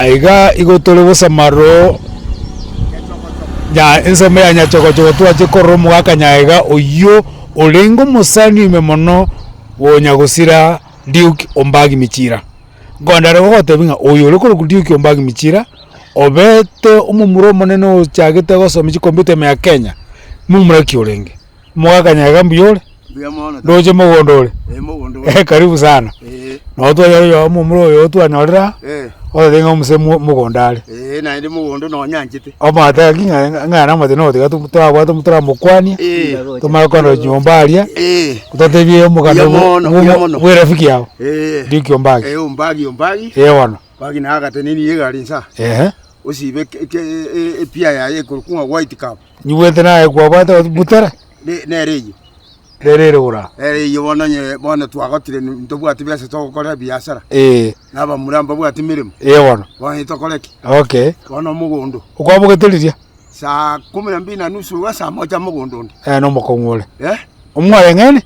aiga igotole bosamaro ya ensemo ya nyachoko twache koromo gakanyaiga oyo olengo musani memono wonya gusira Duke Ombagi Michira gondare gotebinga oyo olekoro ku Duke Ombagi Michira obete umumuro monene ochagete gosoma computer ya Kenya mumura kiolenge mwakanyaiga mbiyole doje mogondole karibu sana no to yo mumuro yo twanyorera odenga musemu mugondale na ndi mugondo no nyanjite omata kinga ngana mate no tiga twabwata mutura mukwani tumakono nyombalia kutatebie mugando we rafiki yao Duke Ombagi Ombagi wana bagi na agate nini yegari nsa usibe pia ya kurkunga white cup nyuwete naye kwabata mutara nereyo rererura yibonanye bona twagotire ndobwati byase tokora biashara naba muramba bwati mirimo wana wahita koleki okay bona mugondo ukwabugeteriria saa 12:30 wa saa 1 mugondo no mukongole umwale ngene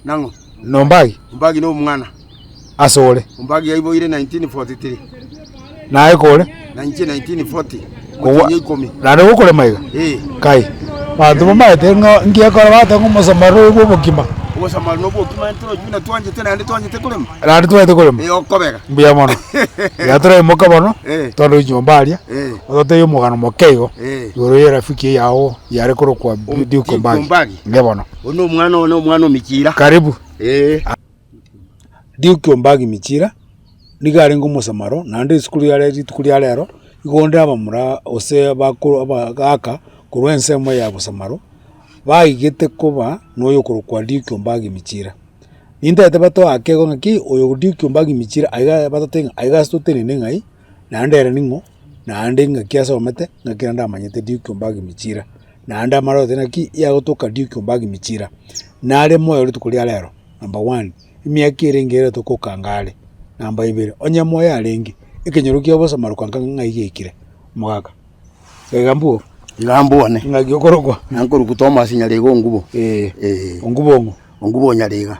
nango no Ombagi no mwana asole Ombagi yayiboire 1943 naye kole 1940 komi nare gukore maiga kai bantu bamaete ngiyakora bata ngumusamaro bwobukima ubusamaro no bwokima ntro jina twanjete nande twanjete kulema nande twete kulema okobega mbuya mono yatore mokabono tondo nyombalia otote yo mugano mokeigo yoro ye rafiki yao yare koro kwa Duke Ombagi ngebono ono mwana Michira karibu Duke Ombagi Michira nigare ngumusamaro nande skuli ya lero igonde abamura ose bakuru abagaka kurwensemo ya busamaro baigete kuba noyo kurukwa Duke Ombagi Michira indete bato akego ngaki oyo Duke Ombagi Michira aiga batotenga aiga stotene nengai nandere ningo nande ngaki asomete ngakiranda amanyete Duke Ombagi Michira nanda maro tenaki ya gotoka Duke Ombagi Michira nare moyo rutukuri alero number 1 imiaki irengere tokokangale number 2 onye moyo arengi ikenyerukia bosamaro kwanga ngaigekire mugaka segambu igambone ngagikorogwa nankuru kutoma sinyalego ngubo ngubo nyaliga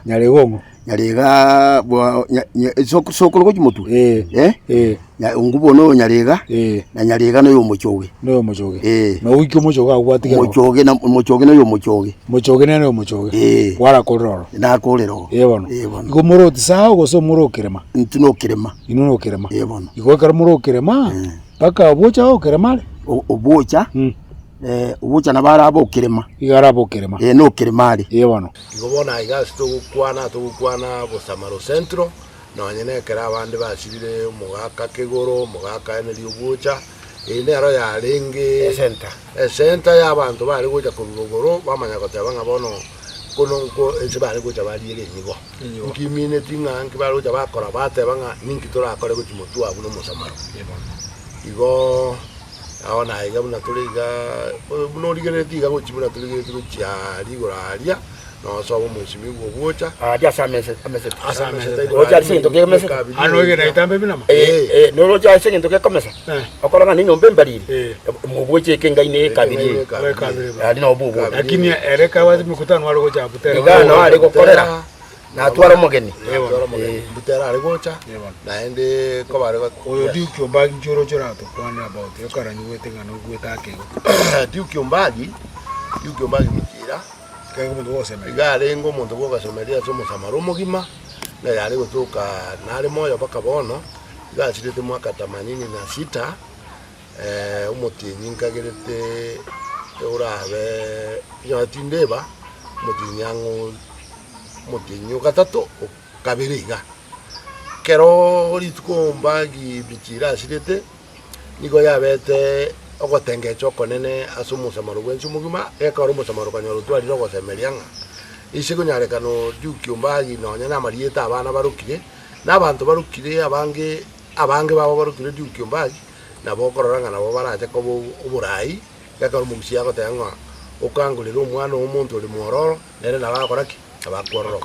sokolo ko kimotu ngubo no nyaliga na nyaliga no yo mochoge no wiki mochoge agwatiga mochoge no yo mochoge wala kororo na korero bono igo moroti saho goso morokirema ntuno kirema ino kirema bono igo kar morokirema paka obocha okirema obocha ubucha na bara abokirema igara abokirema no kiremari bono igobona igasto gukwana bosamaro centro no nyene kera abandi basibire mugaka kegoro mugaka ene lyobucha ero ya renge center ya abantu bari goja kurugoro bamanya kotabanga bono kononko ese bari goja bari ere nyigo ngimine tinga nkibari goja bakora bate banga ninkitora akore goja mutu abuno musamaro igo aona iga buna tuliga buno ligeretiga goja buna tuliga tuliga ligoraria no so bo musimi go bocha ja samese oja sinto ke mese ano ige na itambe binama no roja sinto ke komesa akola ni nyombe mbali mu boche ke ngaine kabiri ali no bubu lakini ereka wazi mikutano wale goja butera igana wale gokorera na twara mugeni butera ali gocha na ende ko bare oyo Duke Ombagi choro chorato kwana about yo karanyi wete ngano gweta akego Duke Ombagi Michira kengo muntu wose me igare ngo muntu bwoga someria somo samaro mugima na yari gutuka nari moyo baka bono igashirite mwaka 86 umutinyi nkagirite urabe yatindeba mutinyango mutinyo gatatu kabiriga kero litko Ombagi Michira shirite nigo yabete ogotenge choko nene asumu samaro gwenchu mugima ekaro musamaro kanyoro twali rogo semerianga isego nyarekano Duke Ombagi no nyana marieta abana barukire nabantu barukire abange babo barukire Duke Ombagi nabo kororanga nabo baraje ko uburai gakaro mugisiya gotengwa ukangulira umwana w'umuntu uri muororo nere nabakoraki abakororo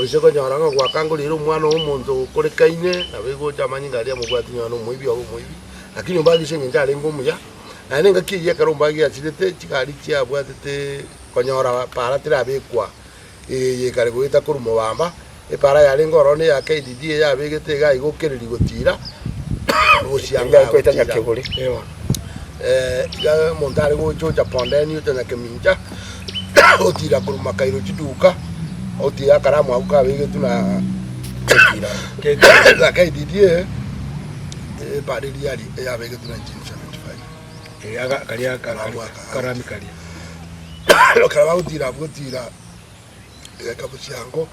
isego nyarango gwakangulira umwana w'umuntu kuri kaine nabego jamanyi ngalia mugwati nyano muibi lakini Ombagi senge njale ngumuya ane ngakiye karo Ombagi achirete chikari chia bwatete konyora para tirabekwa ye kare gwita kurumo bamba para yale ngorone ya KDD ya begete ga igokiriri gutira busianga ko itanya kegole ewa ya montare go chocha pondeni utanya keminja otira kuruma kairo chiduka otira karamu auka wege tuna ketira kai didie bari diari ya wege tuna 1975 aga kalia karami kalia lo karaba utira kabusiango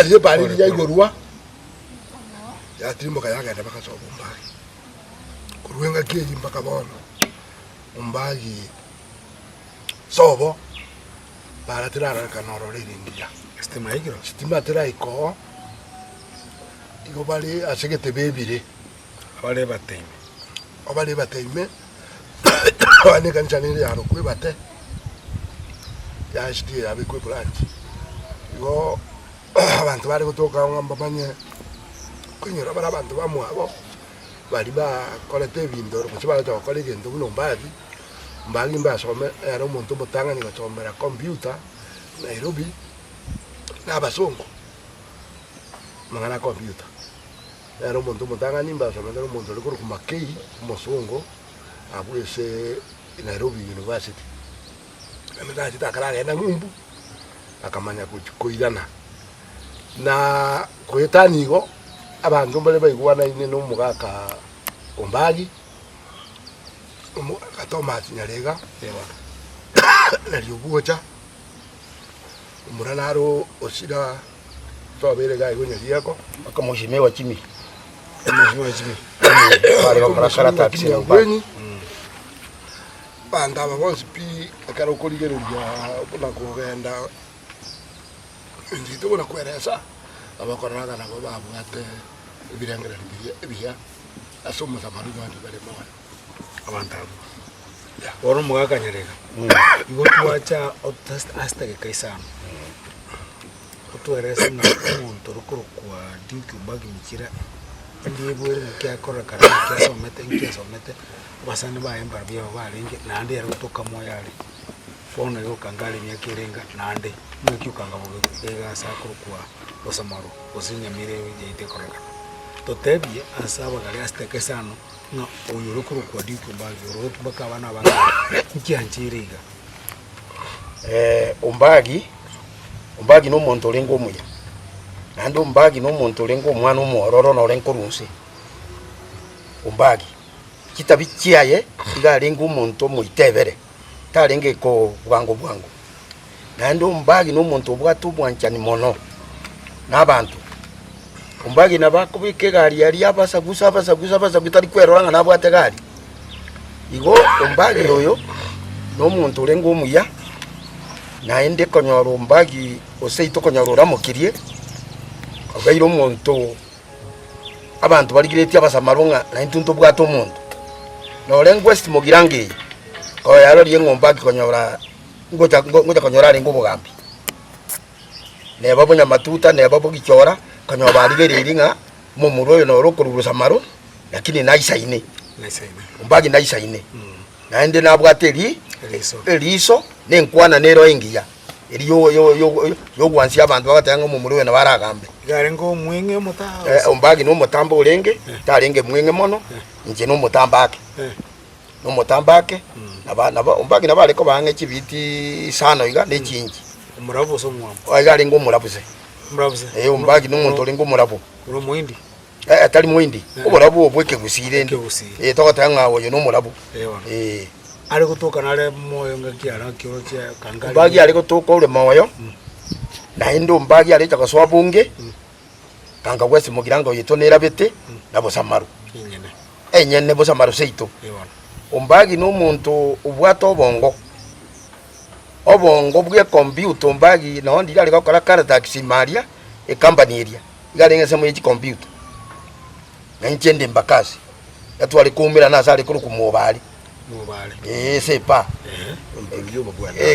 ye bari diari gorua ya trimbo kaya ga baka so Umbagi kuruenga keji mpaka bono Umbagi sobo para tirara kanoro liringia stima tira iko igo bali asegete bebire abale bateime ane kanchanire yaro kwe bate ya shiti ya bikwe branch igo abantu bari gutoka ngamba banye kunyura bara abantu bamwabo bali ba kolete bindoro kuchiba to kolege ndo kuno Umbagi mbasome era umuntu mutanga ningasomera computer Nairobi n'abasongo mangana computer era umuntu mutanga nimbasome era umuntu uri ku Makei umusongo abwese Nairobi University amenda chitakara na ngumbu akamanya kuirana na kwetanigo abantu bale bayigwana ine no mugaka Umbagi Thomas Nyarega na Lyobuocha umuranaro osira tobere gai gonyariako akamushime wa chimi bari bakorakara taxi ya Umbagi banda babonsi pi akaro koligereria bona kugenda ndito bona kweresa abakorana nabo babwate ibirengera biya asomo zamari bandi bale mawa abantabu oro mugaka Nyarega igo tuacha hasta que kaisano otueresa na umuntu rukuru kwa Duke Umbagi mukira ndiye bwere mukyakora kara somete basani ba embar bya balinge nande yari kutoka moyali fona yo kangale myakirenga nande mukyukanga bugega sakuru kwa osamaro osinya mirewe jeite koraka totebye asaba gali hasta que sano no uyurukuru kwa Duke Umbagi urutu baka bana banga nkyanchiriga Umbagi no muntu lengo muya nando Umbagi no muntu lengo mwana umororo no lengo runse Umbagi kitabikiaye iga lengo muntu muitebere talenge ko bwango nando Umbagi no muntu bwatu bwanchani mono nabantu Umbagi nabakubike gari yari abasagusa bitari kweroranga nabwate gari igo Umbagi oyo no muntu lengo muya naende konyoro Umbagi oseito konyorora mukirie agairo omuntu abantu baligireti abasamaronga na intunto bwato omuntu no lengo est mogirange ko yaro yengo Umbagi konyora ngoja konyora lengo bugambi ne babonya matuta ne babogichora kanyo baligereringa mumuroyo no rokuru samaro lakini naisaine Umbagi naisaine naende nabwateri eliso nenkwana nero ingiya eliyo yo gwansi abantu bagatanga mumuroyo na baragambe garengo mwenge muta Umbagi no mutambo ulenge talenge mwenge mono nje no mutambake no mutambake naba Umbagi nabaleko bange kibiti sano iga nechinji umurabo so mwambo garengo murabuse Umbagi no muntu lengo murabo uro muindi atali muindi umurabo obweke gusire ndi tokatanga woyo no murabo ari gutoka nare moyo ngakiara kiro kya kangari Umbagi ari gutoka ure moyo na ndo Umbagi ari takaswa bunge kanga wese mugirango yitonera bete na bosamaru enyene bosamaru seito Umbagi no muntu ubwato obongo bwe computer Umbagi na ndi ari gakora karata kisimaria e company area igarenga semo yi computer na nchende mbakazi yatwali kumira na sale kuru kumubali sepa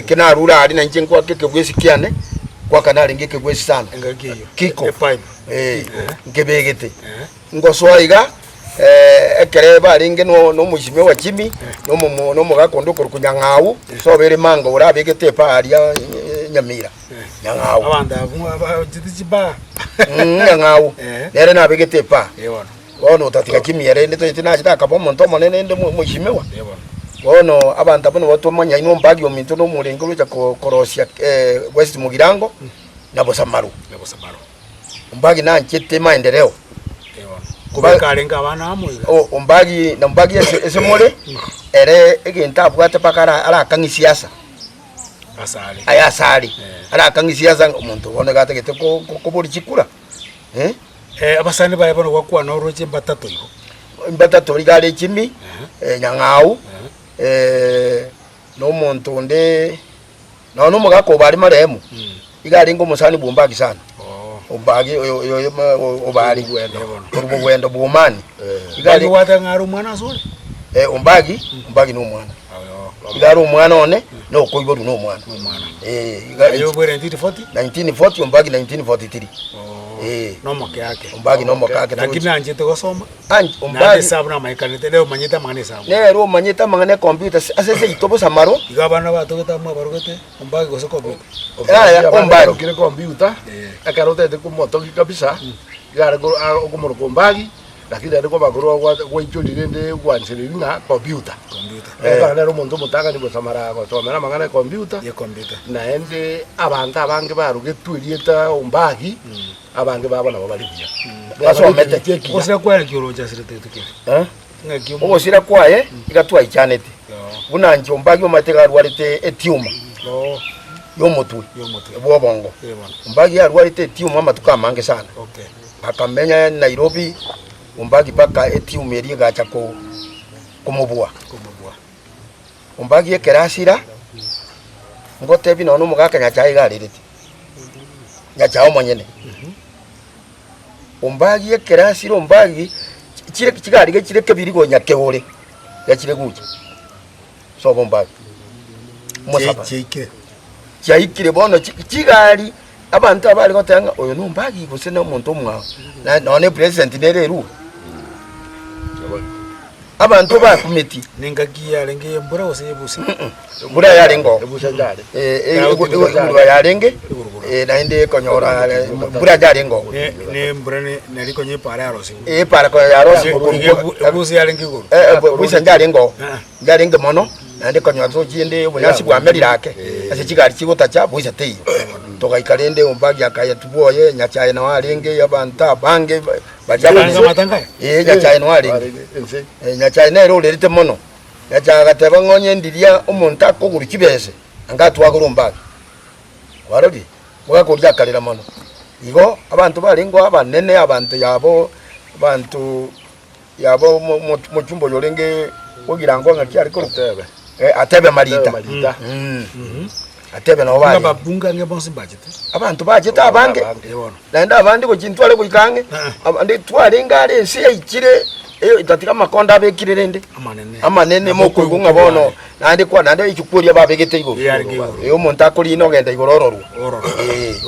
kena rura ari na nchengo akeke bwesi kiane kwa kanali ngeke bwesi sana kiko ngebegete ngoswaiga ekereba aringe no mushime wa Jimmy no mugakondo kurukunyangau so bere manga urabegete pa aria Nyamira nyangau abanda abajitiba nyangau nere nabegete pa bono utatika kimiere ndi tuna chitaka po monto monene ndi mushimiwa bono abantu abone batomanya ino mbagi ominto no murengo rucha korosia West Mugirango na Bosamaru mbagi na nchete maendeleo kubakarenga abana amoiga mbagi na mbagi ese mole ere egenta bwate pakara ala kangi siasa asali ala kangi siasa umuntu bone gategete ko buri chikura abasani baye bono gwakwa no roche batatu iho batatu ligale chimi nyangau no muntu nde no mugako bali maremu igale ngo musani bumbagi sana obagi obali gwendo bumani igale wata ngaro mwana sole ombagi no mwana igale umwana one no koiboru no mwana igale yo bwere 1940 ombagi 1943 no moke yake ombagi no moke yake lakini anje to gosoma ombagi sabuna maikanete leo manyeta mangane sabu leo manyeta mangane computer asese itobo samaro igabana batogeta mabarogete ombagi gose computer ombagi kile computer akarote de kumoto kabisa igare go okumoro ombagi lakini ariko bagoro kwa ichulire ndi kwanserina computer kana ro muntu mutaka ni Bosamara ko tomera mangane computer na ende abantu abange baruge twirieta ombagi abange babona babalibya basomete cheki osira kwa kioloja sirete tuke ngaki osira kwaye igatwa ichanete buna nje ombagi omateka rwarite etiuma yomotu bobongo ombagi arwarite etiuma amatuka mange sana akamenya Nairobi ombagi paka etiuma eri gacha ko kumubua ombagi ekerasira ngote bino no mugaka nyacha igalirite nyacha omonyene ombagi ekerasira ombagi chire kigali chire kebiri go nyakehore yachire guche so bombagi musaba chaikire bono kigali abantu abali gotanga oyo no mbagi gusena omuntu omwa na none president nereru abantu ba kumiti ningagia lenge mbura osebusa mbura yalengo ebusa ndale mbura yalenge naende konyora mbura yalengo ne mbura ne liko nye para arosi para ko arosi ebusa yalenge go busa yalengo yalengo mono naende konyora zo jinde bunyasi bwa merirake ase kigali kigutacha busa tei togayikalende ombagi akaya tuboye nyachaye na walenge yabanta bange bajanga matanga nyachaye na walenge nyachaye na ero lerite mono nyachaye gateba ngonye ndiria omuntu akoguru kibese angatwa gurumbagi warodi mugakurya kalira mono igo abantu balingo abanene abantu yabo mu chumbo yolenge ogirango ngakyari ko rutebe atebe marita atebe no bali babunga ngebonse budget abantu budget abange naenda abandi ko chintwale ko ikange abandi twale ngale ensi ikire itatika makonda abekirerende amanene moko igunga bono nandi kwa nandi ikikuria babegete igo yo monta kuri ino genda igororo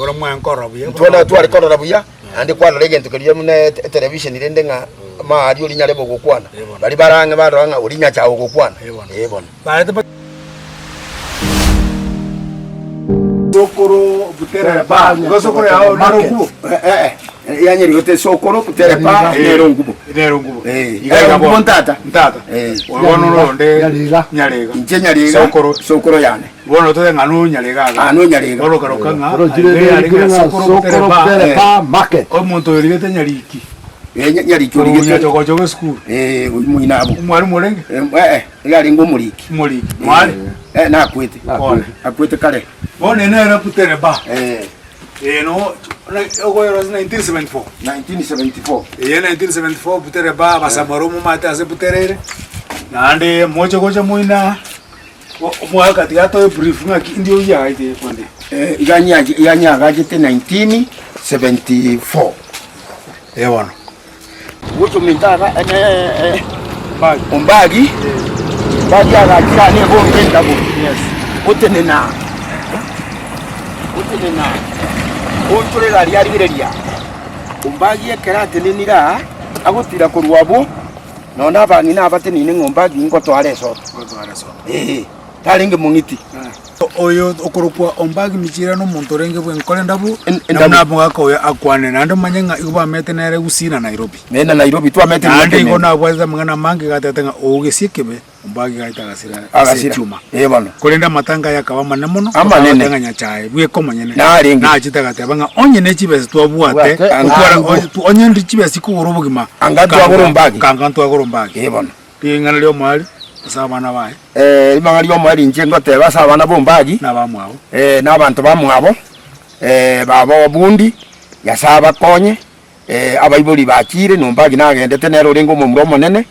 ora mwankora buya twala twale korora buya nandi kwa legend kuri mune television irende nga ma adio linyale boko kwana bali baranga baranga ulinya chawo kokwana bona Sokoro Butereba Sokoro yao narongubo yanyeri yote Sokoro Butereba nerongubo igaga bontata wono ronde nyarega nje nyarega Sokoro yane wono to nganu nyarega wono karokanga Sokoro Butereba market omuntu yorigete nyariki nyariki yorigete chogo school muinabo umwari mulenge yali ngo muliki mwari nakwete akwete kale Bone nera Butereba no ogo era 1974 1974 Butereba basamaro mu mata ase Buterere nande mocho gocha muina mwaka tiato brief ngaki ndio ya ite konde iganya gajete 1974 wana wucho mintara ombagi bagi agakira ne bo ngenda bo yes utenena Ontore gari arigireria ombagi ekerate ninira agutira kurwabo nona abangi na abate nine ngombagi ngo tware so taringe mungiti oyo okorokwa ombagi michira no muntu renge bwe nkole ndabu na mwaka oyo akwane nando manyenga iba mete nere gusina Nairobi nenda Nairobi twa mete nando ngona bwaza mangana mangi gatetenga ogesikebe ombagi gaita gasira chuma bana kolenda matanga yakaba manene muno amanene nyachae bwe komanyene na chitaga tebanga onye ne chibese twabwate onye ndi chibese ku urubugima angantu agorombagi bana ngana lyo mwali sabana bae imanga lyo mwali njengo teba sabana bombagi na bamwabo n'abantu bamwabo babo bundi yasaba konye abayiboli bakire nombagi nagendete nero rengo mu mromo nene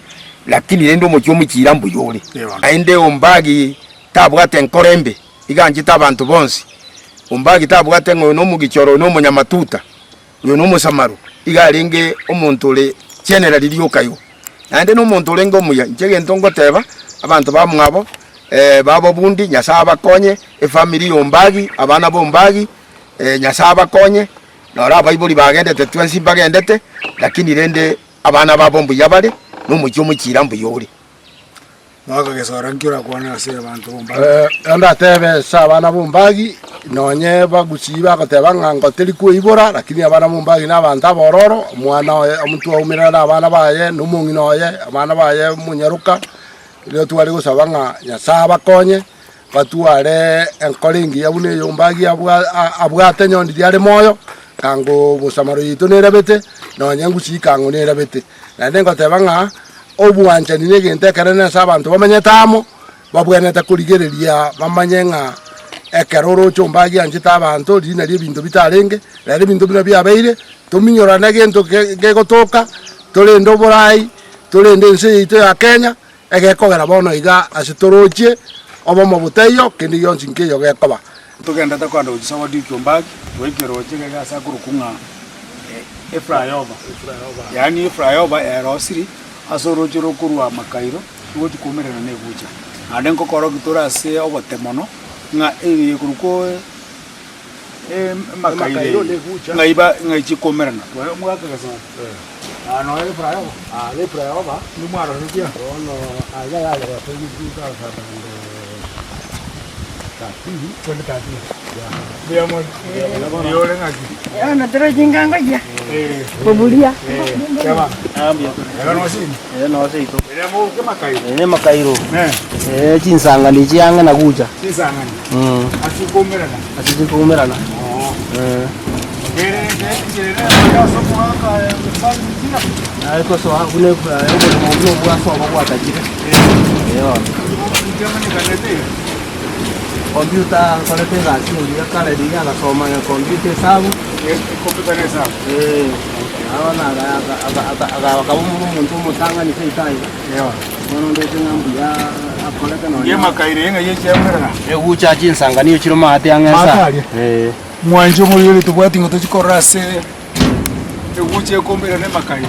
lakini rendo mu cyumi kirambu yore ainde ombagi tabwate nkorembe iganje tabantu bonsi ombagi tabwate ngo no mugicoro no munyamatuta yo no musamaro igarenge omuntu le general lyokayo ande no muntu lengo muya njege ntongo teba abantu bamwabo babo bundi nyasaba konye family yombagi abana bombagi nyasaba konye nora abayiboli bagendete twensi bagendete lakini rende abana babombu yabale no mucyomo kirambu yore mwakagesora nkira kwana ase abantu bombagi anda tebe sabana bombagi nonye bagusiba gateba ngango teri kuibora lakini abana bombagi n'abantu abororo mwana omuntu umira n'abana baye n'umungi noye abana baye munyaruka leo twali gusaba nga nyasaba konye batuare enkolingi yabune yombagi abwate nyondi yale moyo kango busamaro yito nerabete nonye ngusikango nerabete nande ngoteba nga obwanje ni negente karene sabantu bamenyetamo babwenete kurigereria bamanyenga ekeroro chombagi anje tabantu lina libintu bitarenge lari bintu bina byabeire tuminyora negento gegotoka tolendo borai tolende nse ite ya Kenya egekogera bono iga asitorochie obo mobuteyo kindi yonsi nkeyo gekoba tugenda takwanda uchisawa dikombagi wekeroche gasa kurukunga efrayoba yani efrayoba erosiri asorochiro kurwa makairo uti kumerera negucha ande nkokoro gitora se obotemono nga eri kuruko makairo negucha ngaiba ngaichi komerana mwaka gasa no efrayoba ni mwaro ndia no aya ya ya tuji ka na tero jinganga ya bobulia ene makairo chinsanga ni chianga na kuja asikumerana aiko so hakune kwa so kwa tajiri computer konete gasi ndio kale dia la soma ya computer sabu computer ne sabu awana aga muntu mutanga ni seitai ono ndo tingambu ya akoleka no ye makaire nga ye chemera ucha chinsanga niyo chiro mate angesa mwanje muri yule tubwati ngoto chikorase uche kombera ne makaire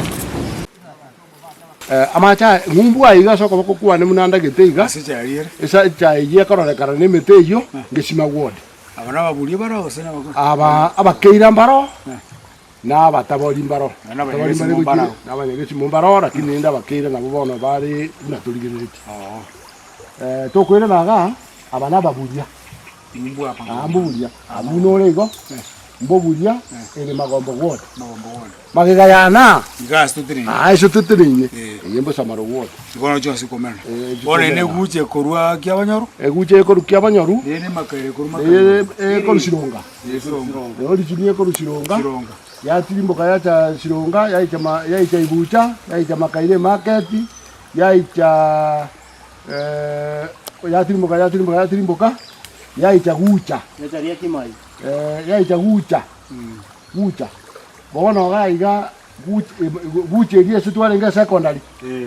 amacha ngumbu aiga soko bokuwa ne munanda geteiga sichariere esa chaiye korore karane meteyo ngesima wode abana babuli baro sena abakeira mbaro na bataboli mbaro na banyegesi mbaro lakini nda bakeira na bobono bari na tuligereti tokwera naga abana babulia ngumbu apa ambulia amunolego mbobulia ene magombo wode magega yana gas tutini iso tutini yembo samaro wode sikono chose komena bona ne guche korwa kya banyoru eguche koru kya banyoru ne makaire koruma koru sironga ori chinie koru sironga ya tirimboka ya cha sironga ya cha ibucha ya cha makaire market ya cha ya tirimboka ya cha gucha ya charia kimai ya cha gucha gucha bona gaiga guche ria sitwale nga secondary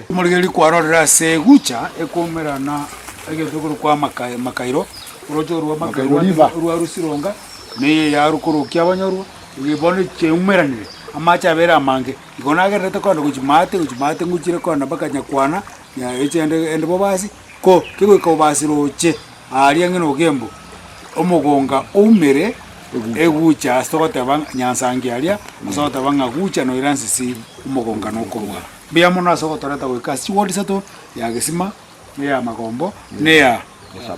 murigeri kwarorera se gucha ekomerana egethukuru kwa makairo urojo rwa makairo rwa rusironga ne ya rukuru kya banyorwa igibone cheumeranire amacha bera mange igona gerete kondo kuchimate nguchire kondo bakanya kwana ya echende bobasi ko kigwe ko basiroche ari ngeno gembo omugonga umere egucha stote bang nyansangi aria stote bang gucha no iransi si umugonga no korwa bia mona sokotoreta gwikasi wodi sato ya gesima ne ya magombo ne ya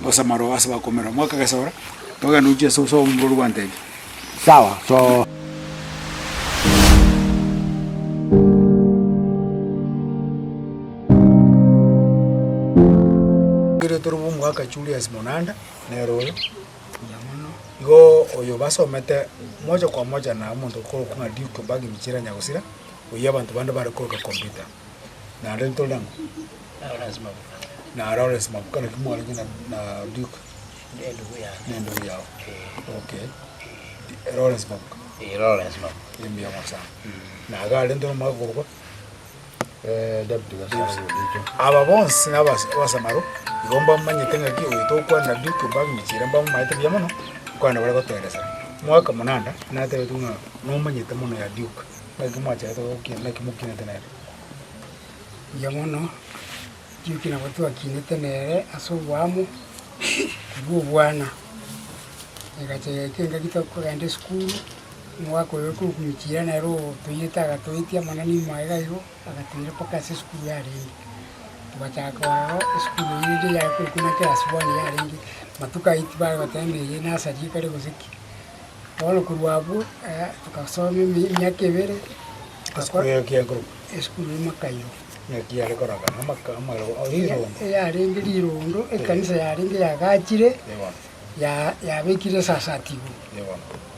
Osamaro ase bakomera mwaka gesora togenda uche so mururu gwanteje Sawa, so turubu mwaka Julius Monanda neroyo igo oyo basomete moja kwa moja na muntu ko kunga Duke bagi michira nyagusira oyo abantu bande bare ko computer na rento lango na Lawrence Mabuka na kimwali na Duke nendo yao okay Lawrence Mabuka yemi ya masa na ga rento magoko aba bonse n'abasamaro igomba manyitenga ki oyitokwa na Duke bagi michira mba maite byamono kwana bari batwereza mwaka Monanda natebe tunga no manyite mono ya Duke bagi mwacha to na kimukina tenere yamono Duke na watu wakinete nere asubwamu bwana ikache kenga kitoko kande school mwaka yo kumikira nero tuyitaga tuitia manani maiga yo agatire paka school yari bachako school yiri ya kuna class 1 yari matuka itiba batende na saji kare gusiki wala kurwabu tukasoma myaka ibere askoya kia group school makayo nyaki yari koraga amaro ahiro yari ngirirondo ekanisa yari ngiyagachire ya bekire sasatigo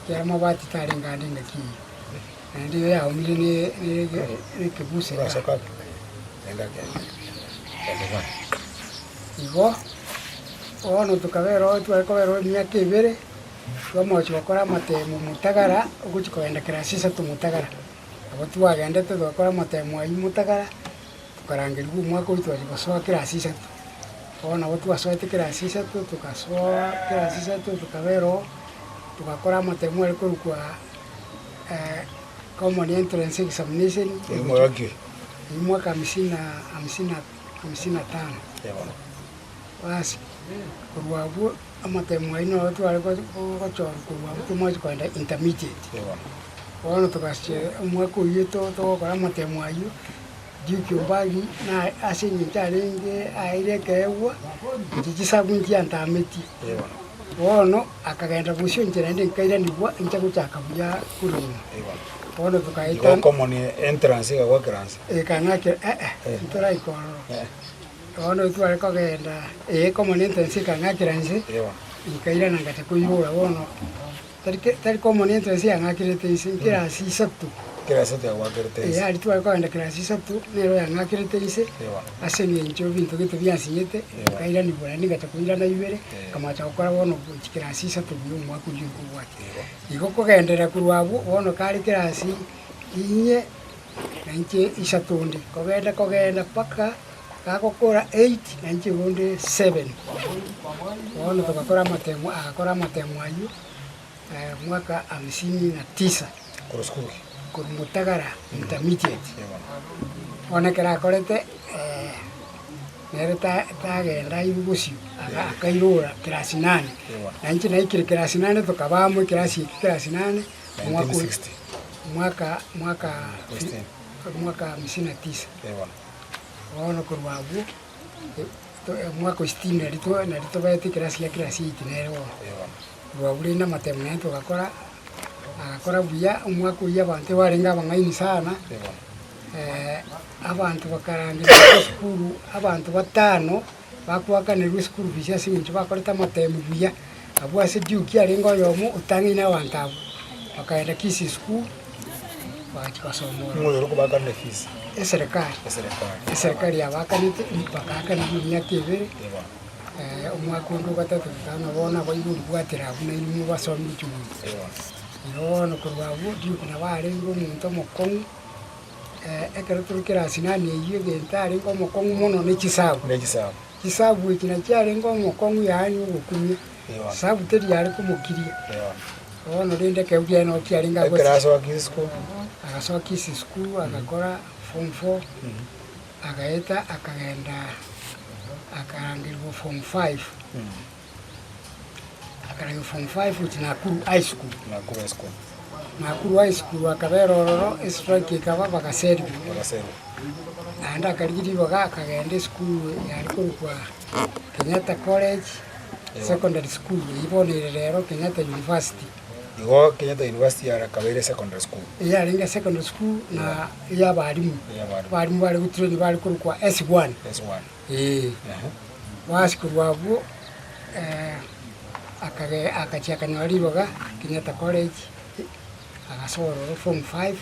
ya mabati tari ngandi ngaki ndi ya umile ne kebuse rasaka enda igo ono tukabero twakobero myaka ibere twamochi bakora matemu mutagara uguchikoenda kirasisa tumutagara abo twagenda twakora matemu ayi mutagara tukarangirirwa umwaka witwa basoa kirasisa ono abo twasoete kirasisa tukasoa kirasisa tukabero tukakora matemu ariko kwa common entrance examination mwaka 55 basi kurwabu amatemu aino watu walikuwa kuchora kurwabu tumoja kwenda intermediate ono tukashe mwaka uyeto tukakora amatemu ayo Duke bagi na asinyi charenge airekewa jijisabu ntiantameti ono akagenda busyo njerende nkaira nibwa nchaguchaka buya kuruma ono tukaita common entrance ga class kanake ntora ikoro ono twale kogenda common entrance kanakira nse nkaira nangate kuyura ono tari common entrance yangakirete nse kirasi sabtu kirasate ya wakirete ya twale kogenda kirasi sabtu nero yangakirete nse asenye ncho bintu gitu byasinyete kaira ni bora ningate kuyira na ibere kamacha gukora ono kirasi sabtu byo mwaka uje kubwate iko kogendera kurwabu ono kari kirasi inye nanche isatundi kogenda paka kakokora 8 nanche gonde 7 ono tukakora matemu akakora matemu ayu mwaka 59 kwa school kumutagara intermediate ono kera korete nereta tagenda ibugusio akairora kirasi 8 nanche naikire kirasi 8 tukabamo kirasi 8 mwaka 59 ono kurwabu mwaka 60 narito baite kirasi ya kirasi itinero kurwabu na matemu neto akakora buya umwaka uya abantu barenga bangaini sana abantu bakarangira skuru abantu batano bakwakanirwa skuru bisha sincho bakoreta matemu buya abwase Duke arengo yomo utangina abantu bakaenda kisi skuru bakasomora ngoyo kubaka na fees serikali yabakanite bakaka ni myaka ibere umwaka ndo gatatu tanabona bayiburi bwatira abuna ilimu basomi cyubu no kurwabu Duke na barengo muntu mokongu ekero turukira sinani yiyo gentari ngo mokongu mono ne kisabu ikina cyare ngo mokongu yani ugukumye sabu teri yari kumukiria ono rinde kebye no kiaringa go ekeraso akisiko agasoka kisi school agakora form 4 agaeta akagenda akarangirwa form 5 akarangirwa form 5 utinakuru high school nakuru high school akaberororo strike kaba bakaserwa anda akarigiri baga akagenda school yari kwa Kenyatta College Secondary School ibonire rero Kenyatta University. Igo Kenyatta University ya Kabere Secondary School. Iya ringa secondary school na iya barimu. Barimu bari gutrain bari kurukwa S1. Wasikurwabu akachiakanyoriboga Kenyatta College agasororo form 5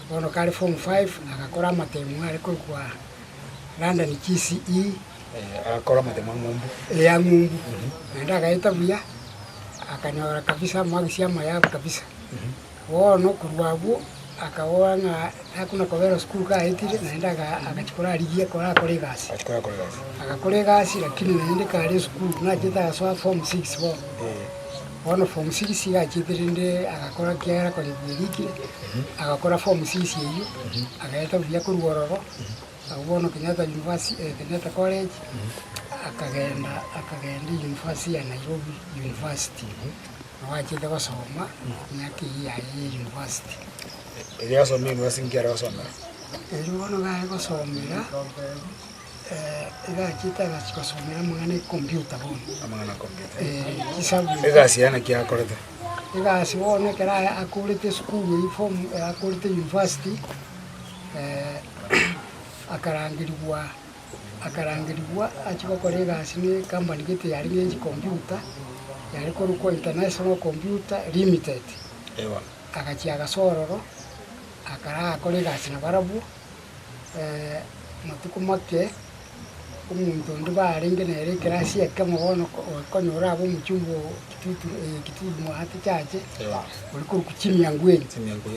bono kari form 5 agakora amatemu ari kurukwa London GCE akora amatemu ng'umbu ya ng'umbu nenda agaita buya akanyora kabisa magisia mayabo kabisa bono kurwabu akaona hakuna Kobero school ka etire naenda akachikora aligia kora kolegasi akakolegasi lakini naende kale school najeta so form 6 bo bono form 6 ya chitirinde akakora kiara kwa libiriki akakora form 6 yeyo akaeta vya kurwororo abono Kenyatta University Kenyatta College akagenda University ya Nairobi University wachite gusoma nyaki ya university iriya so mimi wasingira gusoma bono gae gusomera igachita gusomera mwana computer bono amana computer kisabu igasiana kiakorete igasi bono kera akurite school form akurite university akarangirwa achikokora igasi ni company gite yari ngi computer yari koruko International Computer Limited akachia gasororo akora igasi na barabu matuko make umuntu ndibarenge nere kirasi yakamo bono konyora abo mucyumbo kitutu mu hati cyaje uri kurukuchimya ngweni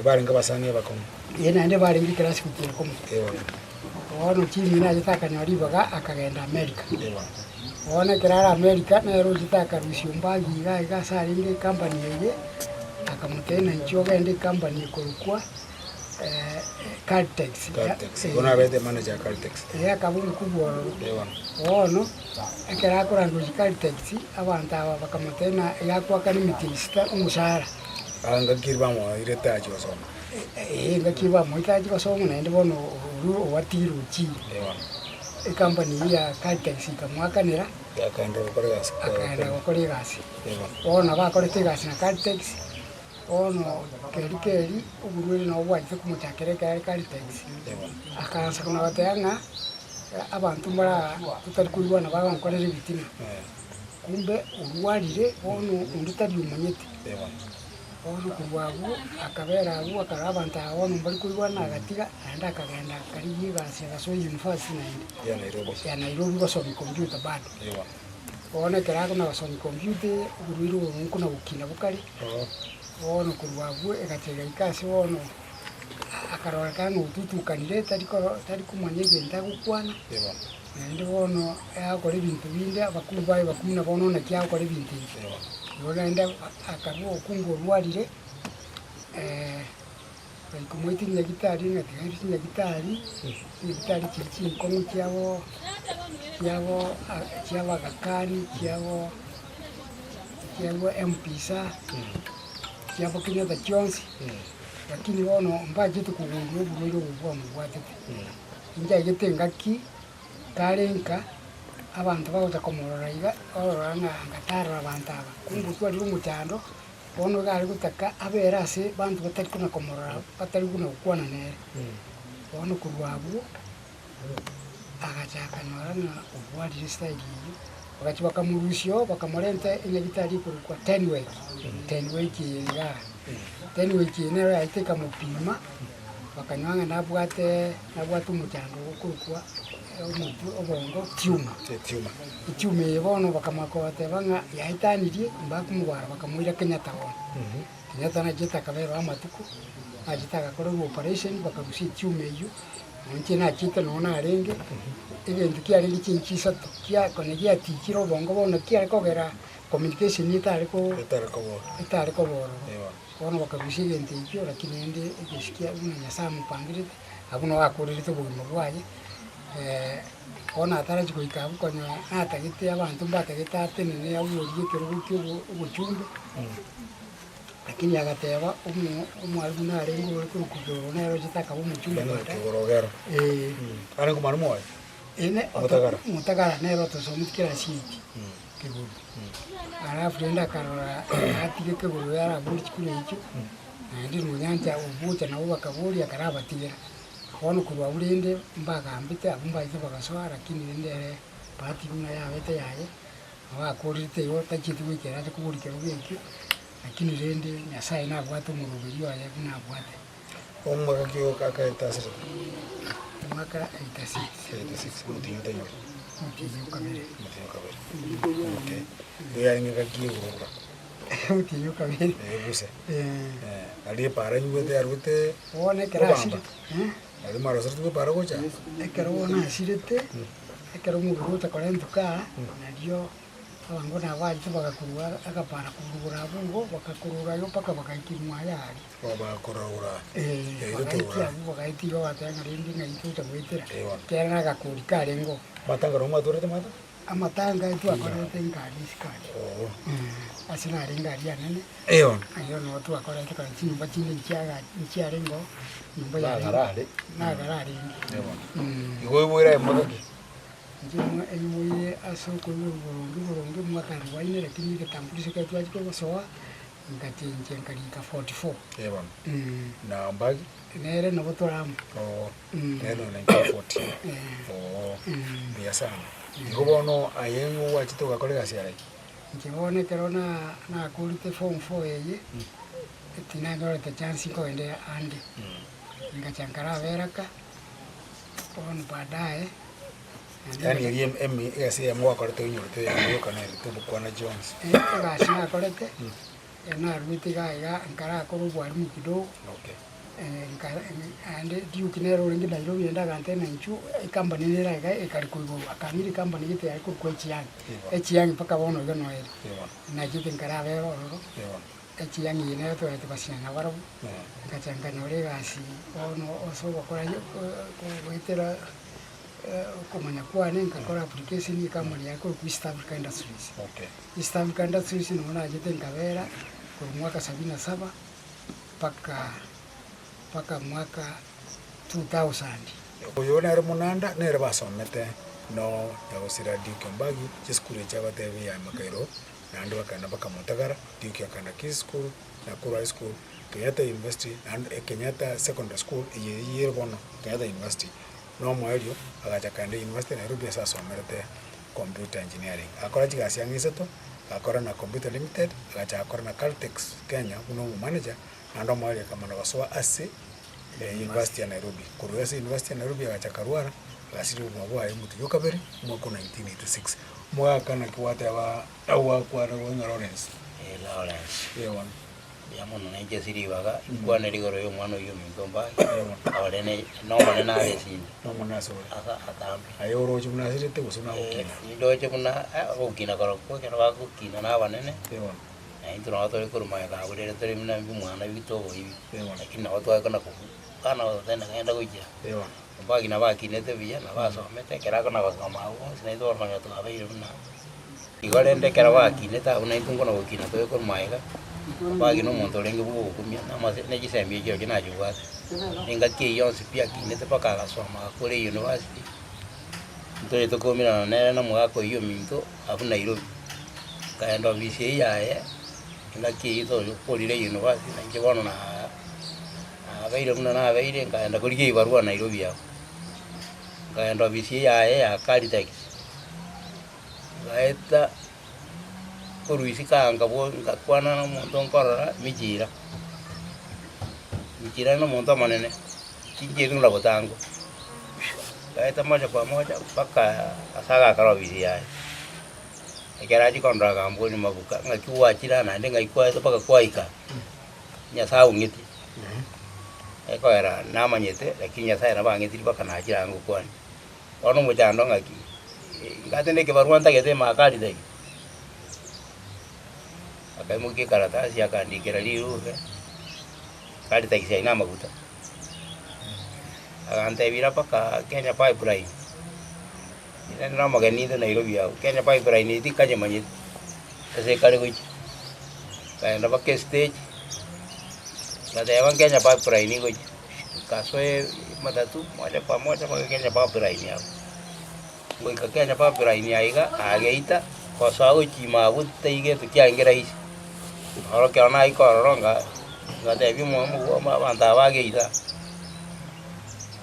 barenga basani bakomo yena nde barenga kirasi kutira komo bono chimi na jitakanya ribaga akagenda America bono kirara America na ero jitaka rushumba giga igasaringe company yeye akamutena nchoga ndi company kurukwa Caltex bona bete manager Caltex kabu mkubwa ono akera kuranga Caltex abantu aba bakamutena yakwa kani mitista umushara anga kirba mo ireta achosoma ngakiba mo itaji gusoma nende bono watiro chi company ya Caltex kamwakanira akaenda gukora gasi ona bakorete gasi na Caltex ono keri uburwiri no bwajye kumutakere kari Caltex akansa kuna batanga abantu bara tutari kubibona babankorera ibitima kumbe urwarire ono undutari umunyete ono kurwabu akabera abu akarabanta ono mbari kubibona agatiga anda akagenda kari yigasi gaso university ya Nairobi basoma computer bado ono kera kuna basoma computer uburwiri umuntu na bukina bukari ono kurwabu egatega ikasi ono akarora kana ututukanire tari kumanyege ndagukwana nende bono yakora ibintu bindi abakuru bayo bakuna bono na kyakora ibintu yona enda akaruo kungo rwarire kumwitinya gitari ngatinya gitari chichi komu kyabo gakari kyabo mpisa kyabo Kenyatta Jones lakini bono mbaje tukugundua buriro bwo mubwatete inja yetengaki karenka abantu baza komorora iga ororanga ngatara abantu aba kungu twari umutando bono gari gutaka aberase bantu batari kuna komorora batari kuna kukwana nere bono kurwabu agachaka norana ubwadi style yi bagachi bakamurusyo bakamorente inyagitari kurukwa 10 week ya 10 week nero yaiteka mupima bakanywanga nabwate umutando kurukwa omuntu obongo tiuma yebono bakamakobate banga yaitanirie mbakumubara bakamwira Kenyatta Kenyatta na jeta kabero amatuku ajita gakora operation bakarusi tiuma iyo nje na chita nona arenge ibintu kyari gikinchisa tukya konegia tikiro bongo bono kyari kogera communication itari ko boro bono bakarusi ibintu ikyo lakini ndi igisikia unya samu pangire abuno akorerite bugimo bwaye ona ataraji kuikabu konya atagite abantu batagite atenene yaburiye kirugukyo ubuchumbe lakini agateba umwarimu narengo kuri kugoro nero jitaka umuchumbe kigorogero ari kumara moyo ene Mutagara. Mutagara nero tosomukira shiti kiguru alafu enda karora atige kiguru yara buri kule hicho ndi munyanja ubucha na uba kaburi akarabatira kono kurwa burinde mbaga ambite abumba ite bagasoa lakini ndere pati kuna ya wete yaye abakorite yo tachitu wikera kuburi rubiki lakini rende nyasaye na bwatu mu rubiri yaye kuna bwate omwaka kio kakaetasire mwaka 86 mutinyo tayo mutinyo kabere okay yaringa kigurura mutinyo kabere buse ali para nyuete arute one kerashire ali maro sartu para gocha ekero ona shirete ekero mu ruta korentuka nadio abango nabaje bagakurura akapara kurura bungo bakakurura yo paka bakaikimwa yari bakurura bakaiti yo atanga rindi ngaituta gwetera kera gakuri karengo matanga roma turete mata amatanga itu akorete ngari skari asina ringa ria nene eon ayo no tu akorete kan chimba chinde chiarengo nyumba ya na garare igo boira emodoki njema emuye asoko y'uburongo mwakari waine lakini kitambulisho kwetu achiko gosoa ngachenje nkalika 44 eon na mbagi nere no botoramu neno na 40 ya sana igo bono ayengo wachito gakolega siara njebone kerona na kulite form 4 eye tinagora ta chance ko ende ande ngachankara veraka on baadaye yani yem ese mwaka rete nyote ya yoka na tubu kwana Jones gasina korete na rwitiga ya nkara ko bwari mu kidogo ande diu kinero ringi Nairobi enda gante na nchu company nera ga ekari ko go akamiri company gite ya ko chiang chiang paka bono yo no ele na jite nkara vero chiang ine to ete basina waro kachanga nore gasi ono oso bakora yo ko itera kumanya kwa nenga kora application ni kama ni yako ku East Africa Industries East Africa Industries no na jite nkavera kwa mwaka 77 paka mwaka 2000 uyo nere munanda nere basomete no yagosira Duke Mbagi chiskuru chabatebi ya Makairo nandi bakana baka Mutagara Duke akana Kids School na Kuru High School Kenyatta University and Kenyatta Secondary School year bono Kenyatta University no mwario agacha kande University Nairobi asa somerete computer engineering akora chigasi yangiseto akora na Computer Limited agacha akora na Caltex Kenya uno manager ando mwario kama na waswa ase University ya Nairobi Kuruwesi University ya Nairobi agacha Karwara gasiri umabwa mutu yokabere mwaka 1986 mwaka na kiwate awa kwa Lawrence yewan yamono na nje siri baga kwana rigoro yo mwana yo mindomba awalene no mwana na resi no mwana so aka atambi ayoro chumna siri te usuna ukina ndo chumna ukina karo ko kero ba kukina na banene yewan ndo na to ko ma ka bure to rimna bi mwana bi to hivi lakini na watu kana ko kana tena kaenda kuja yewan mbagi na baki nete bia na baso mete kera kana ko kama au sina ndo oranga to abeiro na igole ndekera baki neta una itungo na ukina to ko maiga bagi no monto lengi bugo kumia na ma ne jisembe je kina juwa inga ke yonsi pia kinete paka ga soma kule university nto to komina na mwako hiyo minto afu Nairobi kaenda visi yae inga ke ito polile university na nje bono na abeire muna na abeire kaenda kulike barua Nairobi ya kaenda visi yae akali taki gaeta Kuruisi kanga bo ngakwana na monto nkora mijira na monto manene kinje tuna botango kaita moja kwa moja paka asaga karobisi yae ekeraji kondra kamboni mabuka ngakiwa chira na ndenga ikwa paka kwaika nya sawu ngiti eko era na manyete lakini nya na bangiti paka na chira ngo kwani ono mujando ngaki ngatende ke baruanta gete makali dai akamuke karatasi akaandikira liruhe kali takisia ina maguta akantebira paka Kenya Pipeline ina na magani ndo Nairobi ya Kenya Pipeline ndi kaje manyit ese kali kuchi kaenda paka stage baada ya Kenya Pipeline kuchi kasoe matatu moja kwa moja paka Kenya Pipeline hapo goika Kenya pipeline yaiga ageita kosago chima gutteige tukiangera isi oro kiona ikororonga ngate bimo mu banda bageita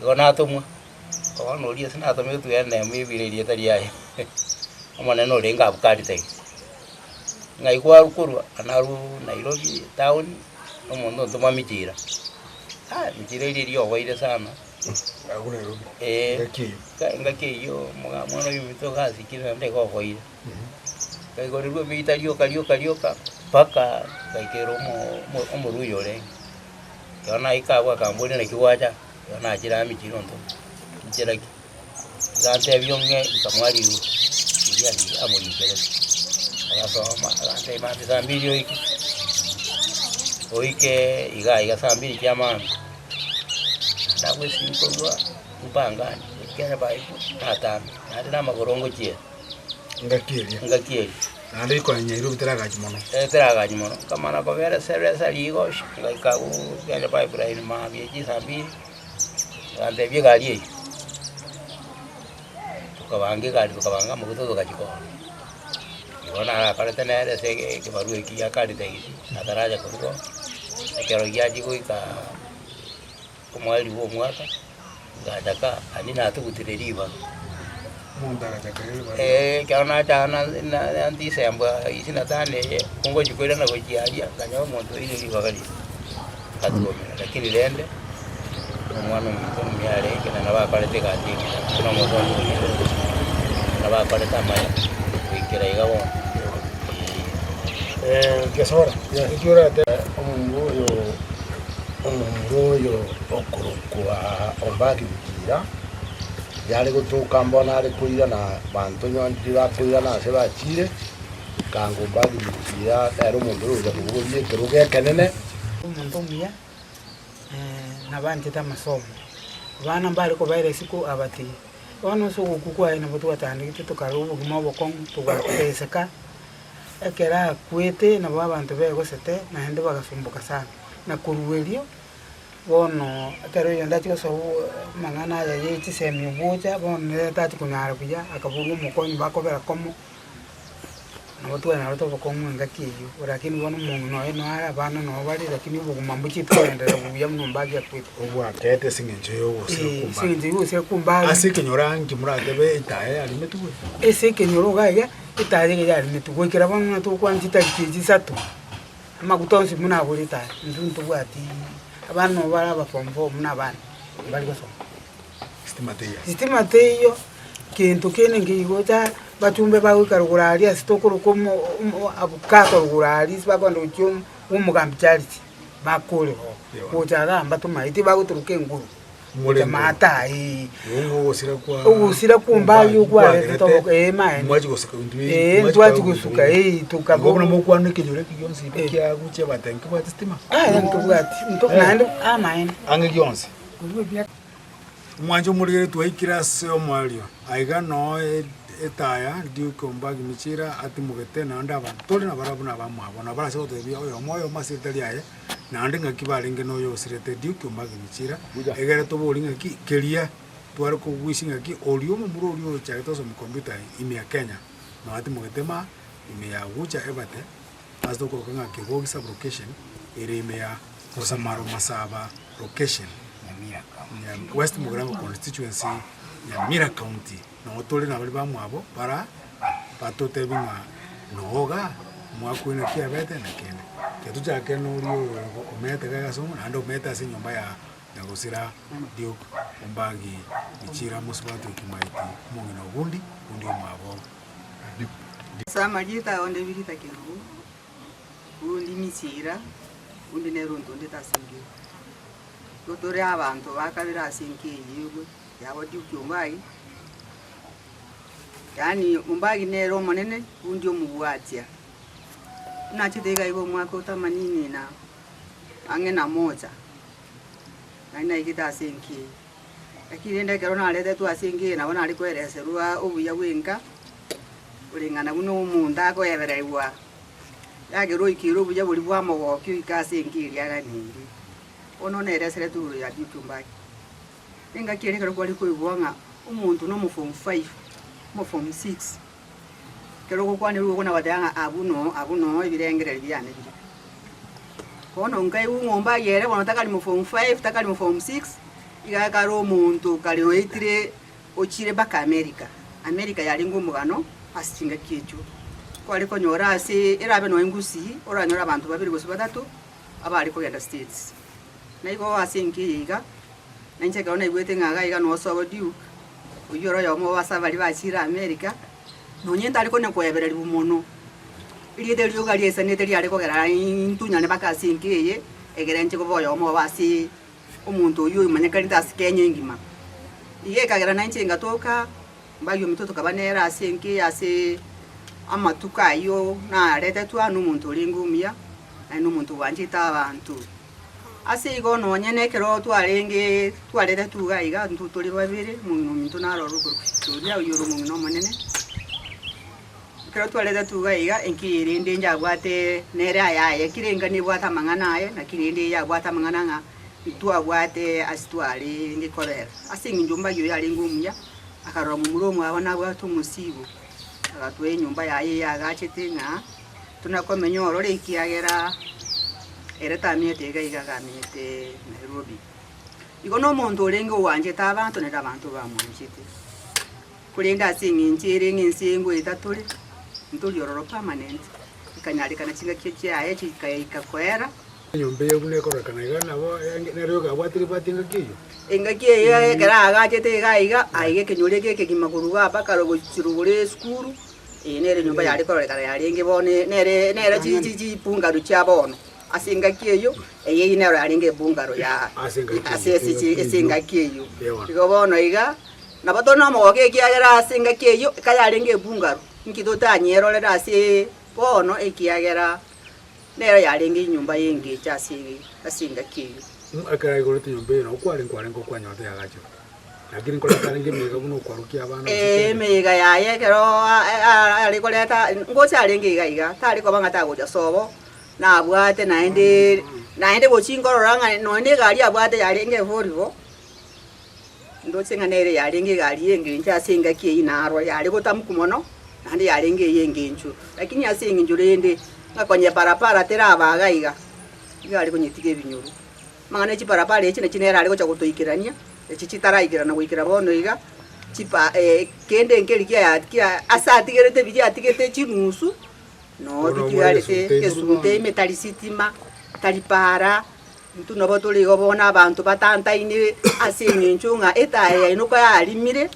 gona tumwa kono ria sina to metu ene mibirerie tari ai amane no renga bukari tai ngai kwa rukurwa anaru Nairobi town omondo to mamichira michira iri owaire sana Aguna Nairobi. Ngakiyo mwana yumito gazi kile ndeko owaire kai gorirwe bitario karioka paka kaikero mo ruyo le yona ikawa kamboni na kiwaja yona jira michiro ndo jira ki zante byonge kamwali yani amuri kele ayasoma zante mati zambiri oike iga sambiri kyama ndawe sinkolwa upangani kera baibu atano nadi magorongo chie ngakieli nandi ko nyairu biteraga mono teraga mono kamana kogera seresa ligo ngaikagu kera baibu rai ma bieji sambiri ande biegali tukabanga muguto gachiko ona parete nere sege ke baru iki ya kadi tegi ataraja ko kero yaji ko ika kumwali wo mwaka gadaka anina tu kutireriba mundara takareba kana chana na anti samba isina tane kongo jikwenda na gojialia kanyo mondo ile liba kali katuo lakini lende mwana mtu myale kana na bakalete kati kuna moto na bakaleta maya ikira igawo gesora ya ikira te omuroyo okurukwa ombagi bikira yari gutuka mbona ari kuira na bantu nyondi bakuira na se bachire kango mbagi bikira ero mundu uja kubuye kiruge kenene umuntu muya nabanje tamasomo bana mbali ko baire siku abati ono so kukukwa ina botu batandike tukarubu gimobo kongu tukateseka ekera kwete na babantu bego sete na hende bagasumbuka sana na kuruelio bono atero yonda chiko so mangana ya yiti semi buja bono tati kunyara kuja akaburu mukonyi bakobera komo na botu na roto bokomu ngakiyo lakini bono mungu no eno ara bana no bali lakini bugumambuchi twendera buya mumbagi akwita obwa kete singenje yo kumba singenje yo kumba asikenyora ngimuragebe itaye ali metuwe esekenyoro gaya itaye ge yali metuwe kira bono to kwantita kiji satu magutonsi muna bulita nduntu bwati abantu baraba pompo muna bana bali ko so sistema teyo kintu kene ngiyota batumbe bawikarugurali asitokuru komo abukato rugurali bakondo cyum umugambi charity bakole kutara mbatuma iti baguturuke nguru mata usira kumba yugwa to maene mwaji gosaka undwi twaji gusuka tukabona mukwana kinyore kiyonsi bikya guche batanki bwa sistema ntubwati ntoknande amaene ange gyonsi mwanjo muri twikira se omwalio aiga no etaya ndiuko mbagi michira ati mugete na ndaba tole na barabu na bamwabo na barase otebia oyo moyo masitali aye na ndinga kibalinge no yo sirete ndiuko mbagi michira egere to bolinga ki kelia twara ko wishinga ki olio mumuro olio chaito so computer ime ya Kenya na ati mugete ma ime ya gucha ebate asto ko kanga ke go gisa location ere ime ya Kosamaro Masaba location ya West Mugirango constituency ya Mira County no tole na bali bamwabo para patote binga noga mwakwina kia bete na kene ketu chake no rio omete kaga somo ando meta se nyumba ya nagosira dio ombagi ichira musbatu kimaiti mungi no gundi mwabo sama jita onde birita kiru undi misira undi nerundo ndetasingi dotore abantu bakabira asinki yugo yabo diukyombai yani umbagi nero monene undi omubwatia nachitega ibo mwako tamanini na angena moja naina ikita asinki lakini ndeke rona alete tu asinki na bona alikwereserwa obuya wenka ulingana kuno umunda ko yeberewa yake roi kiro buya buli bwamo bokyo ikasinki lyana nindi ono neresere tu ya diukyombai inga kireka ko aliko ibwanga umuntu no mu form 5 mo form 6 kero ko kwani rugo na wadanga abuno ibirengere byane biri kono ngai ngomba yere kono takali mo form 5 takali mo form 6 igakaro omuntu kali oitire ochire baka America yali ngumugano asinga kichu kwali konyora ase erabe no engusi oranyora abantu babiri gose batatu abali ko yenda states naiko asingiga nanje kaona ibwete ngaga iga no so diu uyoro yomo basa bali bachira America no nyenda aliko ne kweberera bumono iliete lyoga liesa nete lyali ko gara intunya ne baka asingiye egerenche ko boyo mo basi umuntu uyu manyakalita asikenye ngima iye kagera nanje ngatoka mbayo mitoto kabanera asingi ase amatuka yo na leta tu anu muntu lingumia anu muntu wanjita abantu ase igo no nyene kero tu alenge tu aleta tu gaiga ntu tuli babiri muntu naro ruko tulia uyuru muno manene kero tu aleta tu gaiga enki irinde nja gwate nere aya kirenga ni bwata mangana aye na kirinde ya bwata mangana nga tu agwate astwali ngikorera ase njumba yo yali ngumia akarora mu muromo abana bwatu musibo agatwe nyumba yaye yagachete nga tunakomenya orore ikiagera eretamye tega igagamete Nairobi igo no muntu olenge wanje tabantu ne abantu bamunchite kulenga singinchire nginsingo itatule ntuli ororo permanent ikanyali kana chinga kyechaye chikaikakwera nyumba yebune korekana igana bo neryo gabwatiri batinga kiyo engakie ya gara agachete gaiga aige kenyoleke kekimakuruga bakaro gochirugure skuru nere nyumba yali korekana yali ngebone nere chichi pungaro chabono asingakie yo eye nero yali ngebungaro ya asingakie yo igobono iga nabatono moge kiagera asingakie yo kayali ngebungaro nkidota nyero le ase bono ekiagera nero yali nyumba yenge chasi asingakie yo akara igoro nyumba no kwali ngo kwanyote yagacho lakini kola karinge mega buno kwarukia abana mega yaye kero ali koleta ngocha alenge iga tali ko banga tagoja sobo na abwate naende bochingororanga none gali abwate yalenge vorivo ndotsenga nere yalenge gali yenge ncha singa ki inaro yali gotamkumono nande yalenge yenge nchu lakini asinga njurende ngakonye parapara tera abaga iga gali konyitike binyuru mangane chi parapara echi nechinera ali gocha kutoikirania echi chitaraikira na kuikira bono iga chipa kende ngeli kia asatigerete biji atigete chinusu no dikigarete kesunte metalisitima talipara mtu no botoli go bona abantu batanta ini asinginchunga etaye inuko yalimire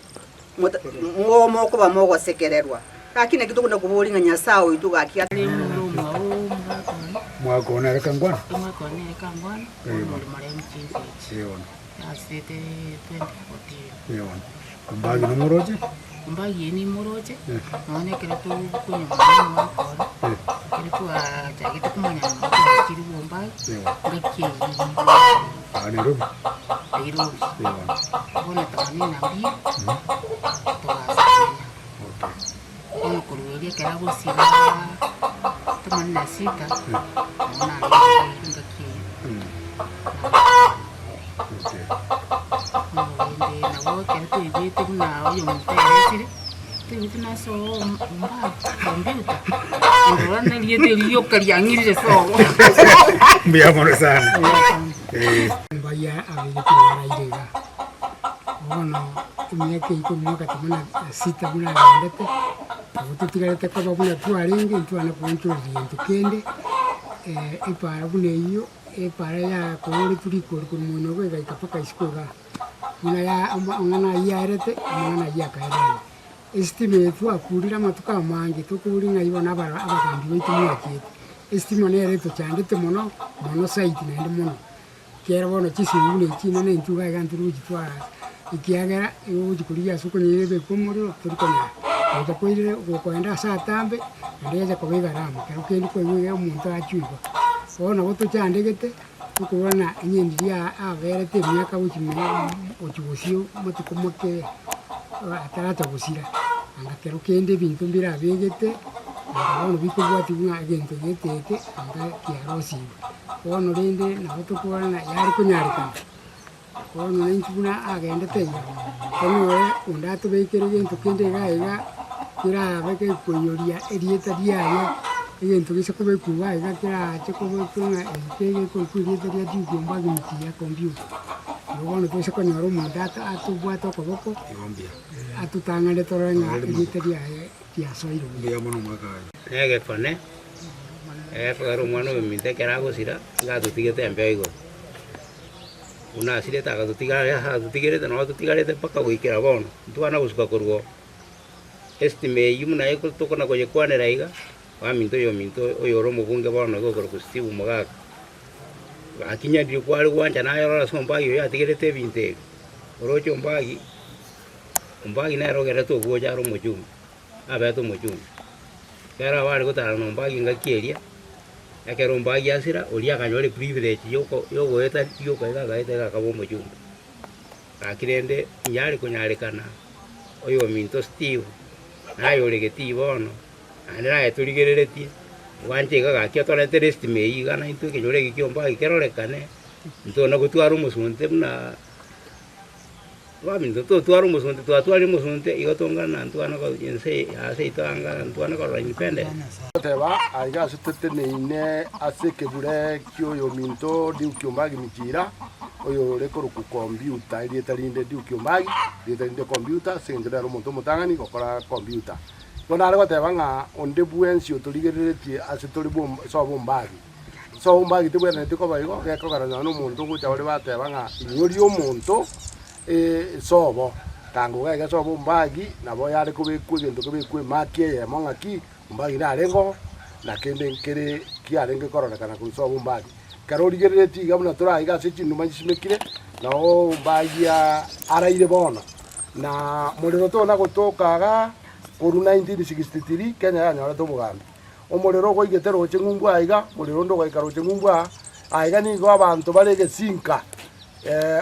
mo ko bamogo sekererwa kakine kitugunda kubolinga nyasao ituga kia mwako na kangwana Siona. Asete 2014. Siona. Mbagi no moroje? Mbagi ni moroje. None kero tu kunya mwana wakora. Kero tu ajagi tu kumanya na kiri bomba. Ngaki. Ani robi. Nairobi. Siona. Bona tani na bi. To asete. Okay. Kono kuruelia kera bosira. Teman nasita. Ona ngaki. Okay. Na wo kero tu ibete na yo mutesire. Tu na so mba computer. Ndorana liete liyo kariangire so. Mbia moro sana. Mbaya abigitira irega. Ono tumyeke ikomuka tumana sita buna ndete. Tututirete kwa babuna tuarenge tuana ponchori tukende ipara bune iyo para ya kore turi kor muno go ga kapaka iskoga una ya ngana yarete ngana ya kaere estime tu akurira matuka mangi to kuri ngai bona bara abagambi wetu mwake estime ne reto chande te mono site na ndo mono kera bono chisingule chino ne ntuga ga nturu chitwa ikiagera yo jikuria suko ni rebe komoro turi kona ndo koire go kwenda saa tambe ndeja ko biga ramo kero kendi ko yeye umuntu achuiba ona boto chandegete ukubona inyendiria averete myaka ukimenya ukibusio mutukomoke atarata busira angakero kende bintu mbira begete ono bikubwati bwa agento getete anga kiarosi ono rende na boto kubona yari kunyarika kono inchuna agende tenya kono unda to bekere gento kende gaiga kira beke koyoria erieta diaye egento gise kobe kuwa iga kira chekobe kunga ekege kokuirieta dia diugomba gimitia computer yobono to sekonyoro mundata atubwato koboko Igombia. atutangane torenga erieta diaye tiasoiro Mbia mono mwaka. Nege kone. Twara omwana ominte ekero agosira iga totigete embeo igoro. Buna asirete agatotigarete nabo totigarete mpaka goikera bono ntwana gosuka korwa esitime eywo buna tokona goyekwanera iga minto oyo ore omobunge bono igokora Steve Mogaka gakinyaririe kware gwancha nayorora ase Ombagi oyo atigerete ebinto ebi oroche Ombagi nere ogerete obwocha are omochumbi abete omochumbi kera abare gotara na Ombagi ngaki eria ekero Ombagi asira oria akanyore privilege yogoeta yokoiga agaete gakaba omochumbi gakirende nyari konyarekana oyo minto Steve naye oregeti bono naende naye torigereretie gwancha iga gakia torete esitime eywo iga naintwe ekenyore eki kia Ombagi kerorekane ntona gotwara omosunte buna minto totwara omosunte twatwarire omosunte iga tongana ntwana ense ase itanga ntwana korora independence teba aiga asitete neine ase kebure kioyo minto Duke Ombagi michira oyo rekoro ku computer irieta rinde Duke Ombagi irieta rinde computer sengera omonto motangani gokora computer bona ari goteba ng'a onde bwensi oturigereretie ase tori so Ombagi so Ombagi tebwenete koba igo gekogarana n'omonto gocha ore bateba ng'a inyori omonto sobo tango gege sobo Ombagi nabo yare kobekwa egento kobekwa emaki eyemo ng'aki Ombagi narengo na kende nkere kiarenge kororekana kuri sobo Ombagi kero origereretie iga buna toraiga ase chinuma chisimekire nao Ombagi araire bono na morero tona gotokaga koru 1963 Kenya yanyorete omogambi omorero goigete roche ng'umbu aiga morero ndo goika roche ng'umbu aiga nigo abanto bare gesinka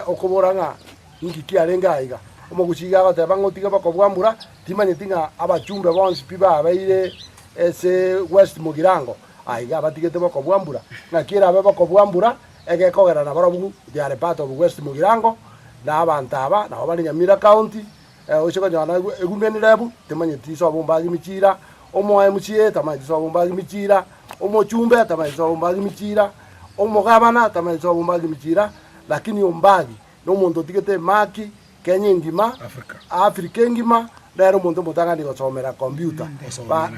okobora ng'a ingi kiarenge aiga omogusiga agoteba ng'otiga bakobwambura timanyeti ng'a abachumbe bonsi pi babeire ase West Mugirango aiga batigete bakobwambura ng'aki erabe bakobwambura egekogerana barabu they are part of West Mugirango na abantu aba nabo bari Nyamira County oshikonyana egumenirabu timanyeti so Ombagi michira omo MCA tamanyeti so Ombagi michira omochumbe tamanyeti so Ombagi michira omogabana tamanyeti so Ombagi michira lakini Ombagi no muntu tigete maki Kenya ngima Africa ngima lero muntu mutangani gosomera computer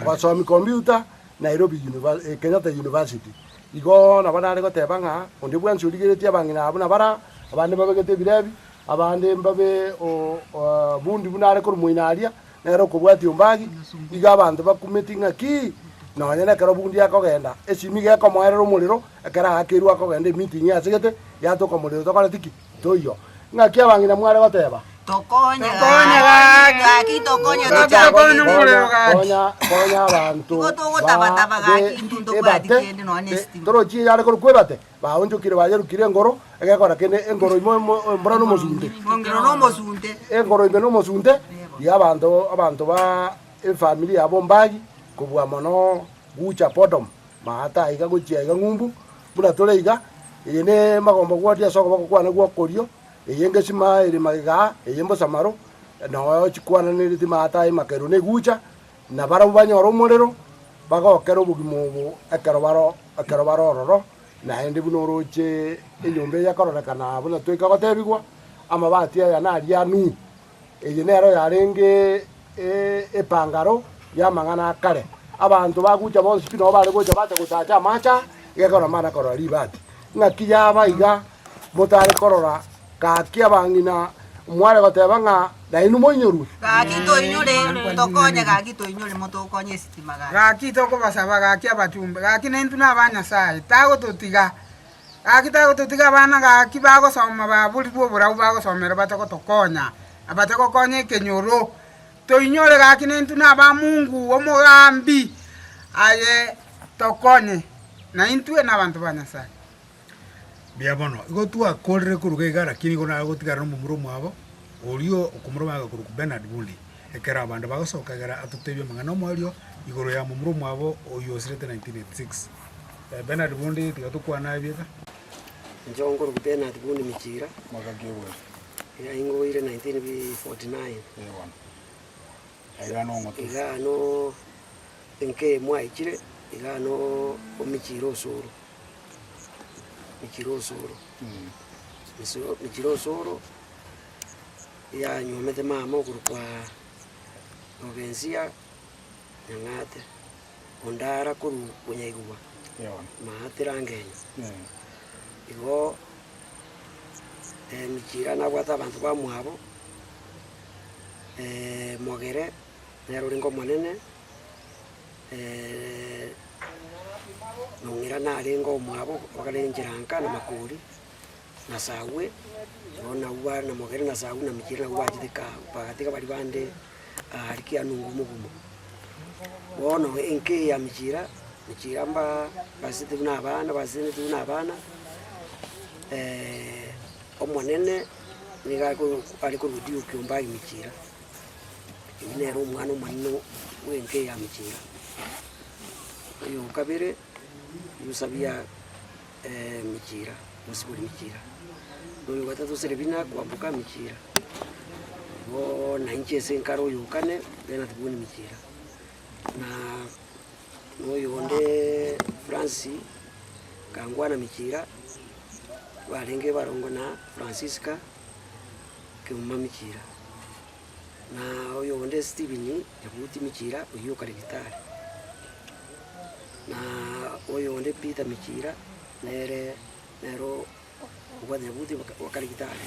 basomi computer Nairobi University Kenyatta University igo nabana ari goteba ng'a onde bwansi origeretie abang'ina abo nabara abande babegete birebi abande mbabe bundi bunare kor muinaria nero kubwati Ombagi iga abantu bakumeti ng'aki nonyene kero bundi akogenda esimi gekomoerera omorero ekera akirwa akogenda meeting asegete yatoka omorero tokora tiki toyo ng'aki abang'ina mware goteba tokonya gaki tokonya konya abantu gotogotabataba gaki ntundo bwati kende honesty torochi yare kor kwebate baonjokire bajerukire engoro egekora kende engoro imo mbrano mosunte ngero no mosunte engoro ime no mosunte ya abantu ba familia abo Ombagi kubwa mono gucha potom mahata iga gochia iga ng'umbu buna tore iga yene magombo gwatia soko bakwana gwakorio eyenge sima iri magiga eyembo samaro no chikwana ni ritima ata makero ne gucha na bara banyoro morero bagokero bugimo ekero baro roro na ende buno roche enyombe yakororekana buna twika gotebigwa amabati ya naria nu eyenero yarenge epangaro ya mangana kare abantu bagucha bonse pino bare gocha bate gutacha macha gekora mana korora libati ng'aki yabaiga motare korora kaki abang'ina mware goteba ng'a nainu moinyoru gaki toinyore tokonya gaki toinyore motokonya esitima gaki tokobasaba gaki abachumbe gaki nentu n'abanyasaye tagototiga abana gaki bagosoma baburi bwoborau bagosomera batagotokonya abatagokonya ekenyoro toinyore gaki nentu n'abamungu omogambi aye tokonye na intwe n'abantu banyasaye bia bono igo twakorire kuruga iga lakini gona gotigara no mumuro mwabo orio okumuro baga kuruku Bernard Bundi ekera abandu bagosokagera atutebye mangano mwario igoro ya mumuro mwabo oyo osirete 1986 Bernard Bundi tigatukwana biega njongo rukupena tibuni michira mwaka kiwe ya ingo ile 1949 aigano ngoto igano enke mwa ichire igano omichiro soro michiro soro ya nyomete mama kurukwa Novensia nyangate ondara kuru kunyaigwa maatira ngenya igo michira na gwata abantu ba mwabo mogere nero ringo manene nongira na ringo mwabo wakalenjiranka na makuri na sawe ona uwa na mogere na sawe na michira na uwa jidika pagatika bali bande alikia nungu mugumo wono enke ya michira mba basite buna abana omwanene niga ko ali ko video kyomba imichira inero umwana umano wenke ya michira yo kabere yusabia michira musibuli michira no batatu serebina kwambuka michira wo na nje senkaro yukane bena tubuni michira na no onde Franci kangwana michira barenge barongo na Francisca kema michira na oyo onde Steven yabuti michira uyo karigitari na oyo onde Peter michira nero ubade yabuti wakarigitari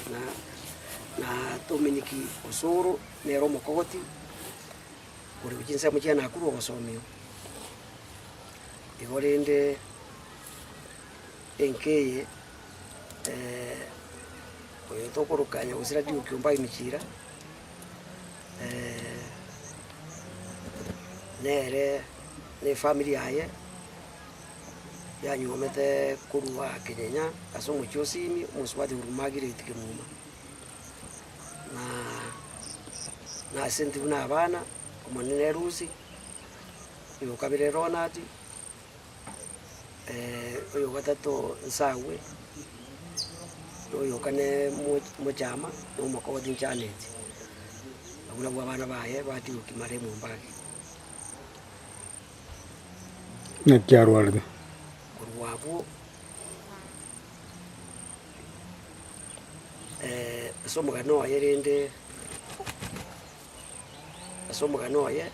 na Dominiki Osoro nero mokoti uri kujinsa muchia na akuru wasomio igorende enkeye oyo tokorukanya usira dio kyomba imichira nere ne family yaye yanyomete kuruwa Kenya asomo cyosimi muswati urumagire itikemuma na senti una abana omonene rusi yo kabire Ronald oyo gatatu nsawe oyo kane mochama no makodi challenge abula bwana baye bati ukimare mumbaki ne kyarwalde kurwabo somo gano ayerende somo gano aye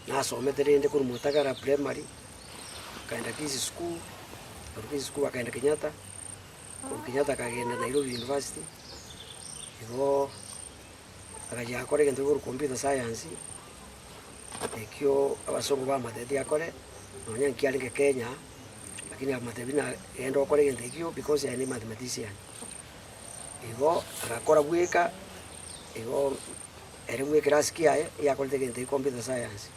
na someterende kuri Mutagara primary kaenda Kisi school akaenda Kenyatta kagenda Nairobi University igo akaja akore gento kuri computer science ekyo abasomo ba matete akore nonya nkialinge Kenya lakini amatebina endo akore gento ekyo because I am a mathematician igo akakora bweka igo ere bweka rasikia yakore gento computer science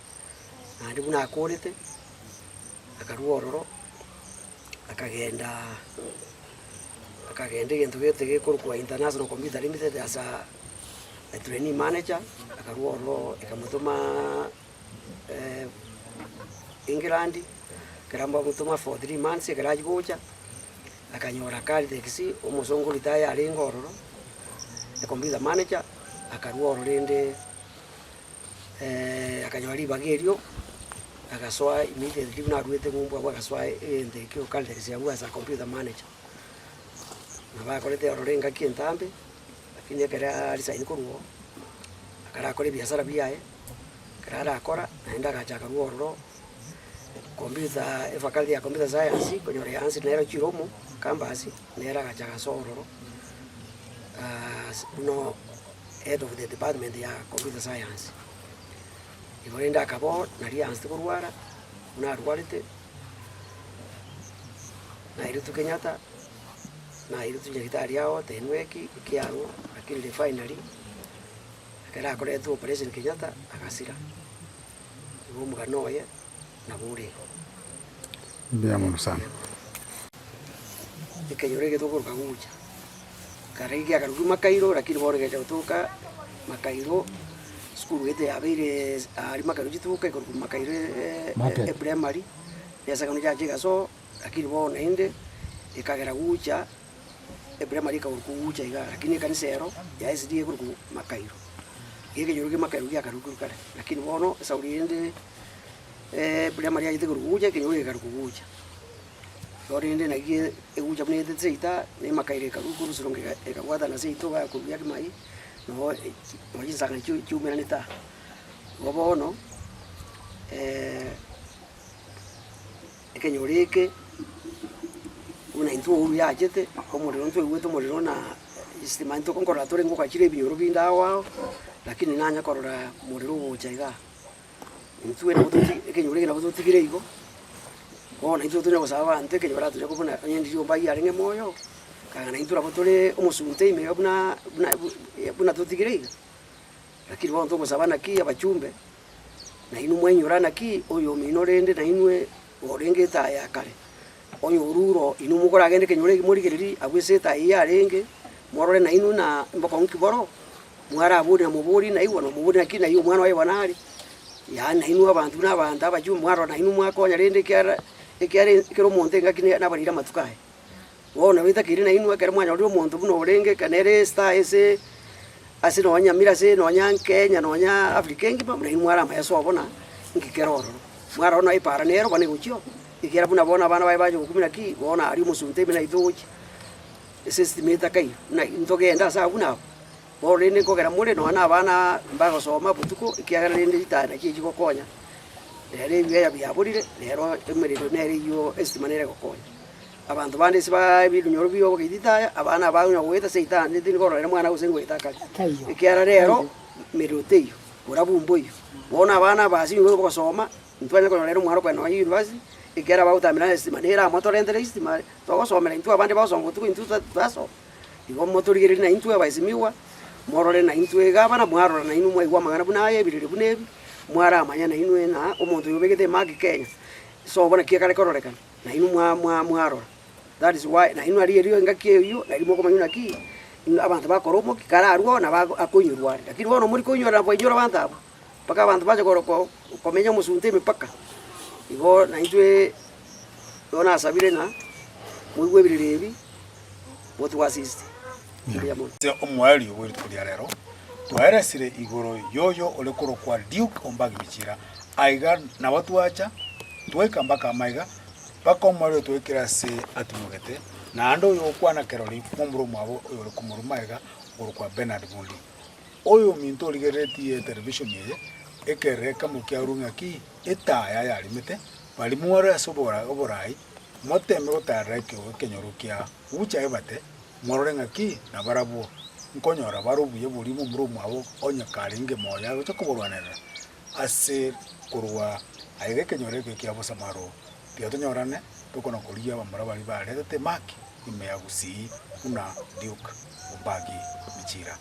andi buna akorete akaruororo akagenda gento gete kwa International Computer Limited as a training manager akaruororo ikamutuma England karamba mutuma for 3 months karaji gocha akanyora kali taxi umusongo litaya alingororo computer manager akaruororo rende akanyori bagerio akaswa immediately na ruete ngumbu akaswa ende kyo kalde kisi abu as a computer manager na ba kolete ororenga kientambe lakini kera alisaini kuruo akara kole biashara biaye kara akora naenda kacha karuoro computer faculty ya computer science konyore yansi nero chiromo kambasi nera kacha kasororo no head of the department ya computer science igorenda akabo nari anste kurwara una arwalite na iritu Kenyatta na iritu nyagitari yao tenweki kiaro lakini finally akara akore tu operation Kenyatta akasira ibo muganoye na bure ndiamo sana ikenyorege to kurka gucha karigi akarugi makairo lakini bore geja utuka makairo school gete abire ari makairo jituka ikuru makairo primary yasa kanu jaje gaso lakini bona inde ikagera gucha primary ka gucha iga lakini kanisa ero ya SD ku Makairo gege yoro ge Makairo ya karuku kare lakini bono sauri inde primary ya ite gucha ke yoro ga gucha yori inde na ge gucha bne ite seita ne Makairo ka gucha suronge ka gwada na seito ga ku ya mai no oji sanga chu mena nita bono ekenyoreke una intu ya jete como le nto wetu mo le na istimanto con corratore ngo kachire bioro bindawa lakini nanya korora mo le ro chaiga intu ene boto ekenyoreke na boto tigire igo ona intu tune gosaba ante ke nyora tune ko na nyendi yo bai arenge moyo kaga na intu ra boto le omusunte ime buna to tigire lakini bonto gosaba na ki abachumbe na inu mwenyora na ki oyo minorende na inwe orenge ta ya kare onyo ruro inu mukora gende kenyore murigiriri agwese ta iya renge morore na inu na mboko nkiboro mwara aburi na muburi na iwo no muburi na kina iyo mwana wa banari ya na inu abantu na banda abaju mwaro na inu mwakonya rende kyare kero monte ngakine na barira matukae wona wita kiri na inu akere mwanya rio monto buno orenge kanere sta ese asino wanya mira se no nya Kenya no nya Afrikengi pa na inu mwara mayaso abona ngikeroro mwara no ipara nero bane guchio ikera buna bona bana bai baje kumina ki bona ari musunte mina idoji esestimeta kai na intogenda sa buna bore ne ko gera mure no ana bana mbago soma butuko ikiagara rende itana kiji ko konya ere biya biya burire lero emerero nere yo estimanere ko konya abantu bande siba bidu nyoro biyo ko itaya abana bauna weta seita ndini ko rero mwana usengo itaka ikiara rero meroteyo urabumboyo bona abana basi ngo ko soma ntwanya ko rero mwaro kwa no university ikera bautamira estimanera motorende estimare to somera intu abande basongo tu intu taso igo motorigere na intu abaisimiwa morore na intu ega bana mwaro na inu mwa igwa magana bunaye birire bunebi mwara amanya na inu na omuntu yobegete magi Kenya so bona kiakare kororeka na inu mwaro that is why na inu ari rio ngaki yo na imo komanyuna ki abantu bakoromo kikara aruo na akunyurwa lakini wono muri kunyura bo nyura banta paka abantu baje koroko komenya musunte mipaka igo na itwe ona sabire na muigwe birirebi botu assist se omwali wori tukulia rero twaeresire igoro yoyo ole koro kwa Duke Ombagi Michira aiga na watu acha tweka mbaka maiga bako mwali twekira se atumugete na ando yo kwa na Keroli mombro mwabo ole kumurumaiga oro kwa Bernard Mundi oyo minto ligereti television yeye ekereka mukiarunga ki etaya yarimete bali muore asobora oborai moteme gotareke okenyorukia ucha ebate mororenga ki na barabu nkonyora barubuye buri mu murumu abo onya karinge moya ucha kuborwanera ase kurwa aire kenyoreke ki abo samaro pia tonyorane tuko na kulia bamara bali bare tete maki imeagusi una Duke Ombagi Michira.